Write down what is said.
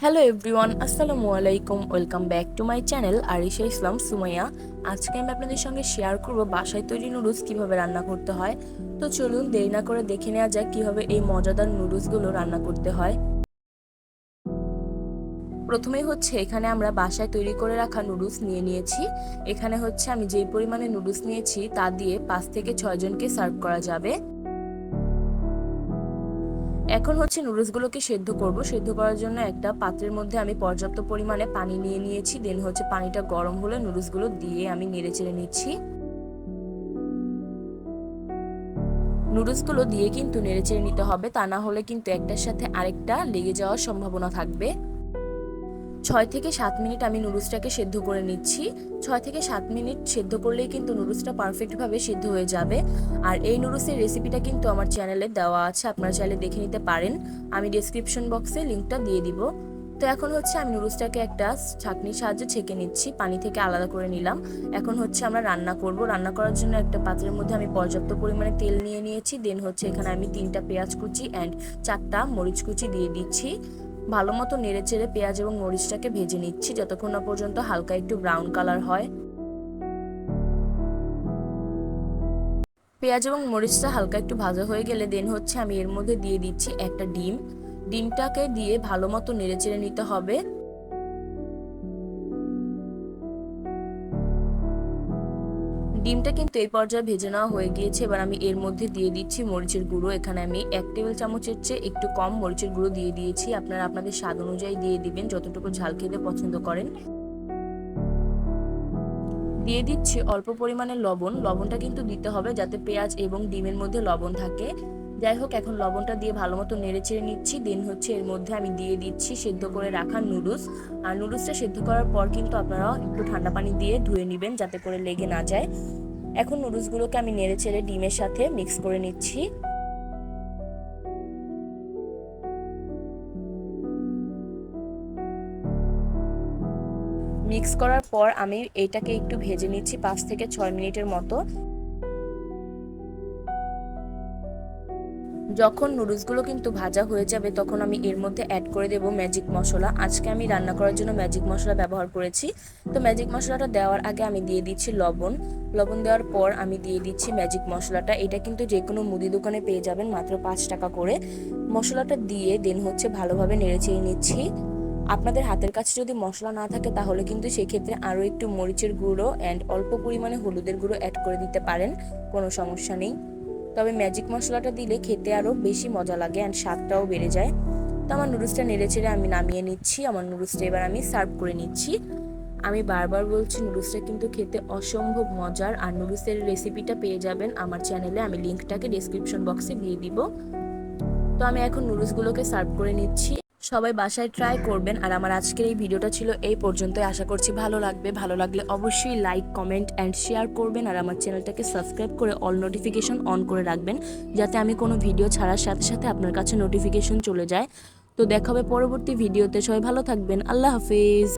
Hello everyone, আসসালামু আলাইকুম। Welcome back to my channel Arisha Islam Sumaiya. আজকে আমি আপনাদের সঙ্গে শেয়ার করব বাসায় তৈরি নুডলস কিভাবে রান্না করতে হয়। তো চলুন দেরি না করে দেখে নেওয়া যাক কিভাবে এই মজাদার নুডলসগুলো রান্না করতে হয়। প্রথমেই এখানে আমরা বাসায় তৈরি করে রাখা নুডলস নিয়ে নিয়েছি। এখানে আমি যেই পরিমাণে নুডলস নিয়েছি তা দিয়ে 5 থেকে 6 জনকে সার্ভ করা যাবে। এখন নুডলসগুলোকে সেদ্ধ করব। সেদ্ধ করার জন্য একটা পাত্রের মধ্যে আমি পর্যাপ্ত পরিমাণে পানি নিয়ে নিয়েছি। দেন পানিটা গরম হলে নুডলসগুলো দিয়ে আমি নেড়েচেড়ে নিচ্ছি। নুডলসগুলো দিয়ে কিন্তু নেড়েচেড়ে নিতে হবে, তা না হলে কিন্তু একটার সাথে আরেকটা লেগে যাওয়ার সম্ভাবনা থাকবে। 6 থেকে 7 মিনিট আমি নুডলসটাকে সেদ্ধ করে নিচ্ছি। 6 থেকে 7 মিনিট সেদ্ধ করলেই কিন্তু নুডলসটা পারফেক্টভাবে সিদ্ধ হয়ে যাবে। আর এই নুডলসের রেসিপিটা কিন্তু আমার চ্যানেলে দেওয়া আছে, আপনারা চাইলে দেখে নিতে পারেন। আমি ডেসক্রিপশন বক্সে লিঙ্কটা দিয়ে দিব। তো এখন আমি নুডলসটাকে একটা ছাঁকনির সাহায্যে ছেঁকে নিচ্ছি, পানি থেকে আলাদা করে নিলাম। এখন আমরা রান্না করব। রান্না করার জন্য একটা পাত্রের মধ্যে আমি পর্যাপ্ত পরিমাণে তেল নিয়ে নিয়েছি। দেন এখানে আমি 3টা পেঁয়াজ কুচি অ্যান্ড 4টা মরিচ কুচি দিয়ে দিচ্ছি। ভালো মতো নেড়েচেড়ে পেঁয়াজ এবং মরিচটাকে ভেজে নিচ্ছি যতক্ষণ না পর্যন্ত হালকা একটু ব্রাউন কালার হয়। পেঁয়াজ এবং মরিচটা হালকা একটু ভাজা হয়ে গেলে দেন আমি এর মধ্যে দিয়ে দিচ্ছি একটা ডিম। ডিমটাকে দিয়ে ভালো মতো নেড়েচেড়ে নিতে হবে। ডিমটা কিন্তু এই পর্যায়ে ভেজে নেওয়া হয়ে গিয়েছে। এবার আমি এর মধ্যে দিয়ে দিচ্ছি মরিচের গুঁড়ো। এখানে আমি 1 টেবিল চামচের চেয়ে একটু কম মরিচের গুঁড়ো দিয়ে দিয়েছি। আপনারা আপনাদের স্বাদ অনুযায়ী দিয়ে দিবেন, যতটুকু ঝাল খেতে পছন্দ করেন। দিয়ে দিচ্ছি অল্প পরিমাণে লবণ। লবণটা কিন্তু দিতে হবে যাতে পেঁয়াজ এবং ডিমের মধ্যে লবণ থাকে। যাই হোক, এখন লবণটা দিয়ে ভালো মতো নেড়ে চেড়ে নিচ্ছি। দেন এর মধ্যে আমি দিয়ে দিচ্ছি সেদ্ধ করে রাখা নুডলস। আর নুডলসটা সেদ্ধ করার পর কিন্তু আপনারা একটু ঠান্ডা পানি দিয়ে ধুয়ে নেবেন যাতে করে লেগে না যায়। এখন নুডলসগুলোকে আমি নেড়ে চেড়ে ডিমের সাথে মিক্স করে নিচ্ছি। মিক্স করার পর আমি এটাকে একটু ভেজে নিচ্ছি 5 থেকে 6 মিনিটের মতো। যখন নুডলসগুলো কিন্তু ভাজা হয়ে যাবে তখন আমি এর মধ্যে অ্যাড করে দেব ম্যাজিক মশলা। আজকে আমি রান্না করার জন্য ম্যাজিক মশলা ব্যবহার করেছি। তো ম্যাজিক মশলাটা দেওয়ার আগে আমি দিয়ে দিচ্ছি লবণ। লবণ দেওয়ার পর আমি দিয়ে দিচ্ছি ম্যাজিক মশলাটা। এটা কিন্তু যে কোনো মুদি দোকানে পেয়ে যাবেন মাত্র 5 টাকা করে। মশলাটা দিয়ে দেন ভালোভাবে নেড়েচেড়ে নিচ্ছি। আপনাদের হাতের কাছে যদি মশলা না থাকে তাহলে কিন্তু সেক্ষেত্রে আরও একটু মরিচের গুঁড়ো অ্যান্ড অল্প পরিমাণে হলুদের গুঁড়ো অ্যাড করে দিতে পারেন, কোনো সমস্যা নেই। তবে ম্যাজিক মশলাটা দিলে খেতে আরও বেশি মজা লাগে অ্যান্ড স্বাদটাও বেড়ে যায়। তো আমার নুডলসটা নেড়েচেড়ে আমি নামিয়ে নিচ্ছি। আমার নুডলসটা এবার আমি সার্ভ করে নিচ্ছি। আমি বারবার বলছি নুডলসটা কিন্তু খেতে অসম্ভব মজার। আর নুডলসের রেসিপিটা পেয়ে যাবেন আমার চ্যানেলে, আমি লিঙ্কটাকে ডেসক্রিপশন বক্সে দিয়ে দিব। তো আমি এখন নুডলসগুলোকে সার্ভ করে নিচ্ছি। সবাই বাসায় ট্রাই করবেন। আর আমার আজকের এই ভিডিওটা ছিল এই পর্যন্তই। আশা করছি ভালো লাগবে। ভালো লাগলে অবশ্যই লাইক, কমেন্ট অ্যান্ড শেয়ার করবেন। আর আমার চ্যানেলটাকে সাবস্ক্রাইব করে অল নোটিফিকেশন অন করে রাখবেন, যাতে আমি কোনো ভিডিও ছাড়ার সাথে সাথে আপনার কাছে নোটিফিকেশন চলে যায়। তো দেখা হবে পরবর্তী ভিডিওতে। সবাই ভালো থাকবেন। আল্লাহ হাফেজ।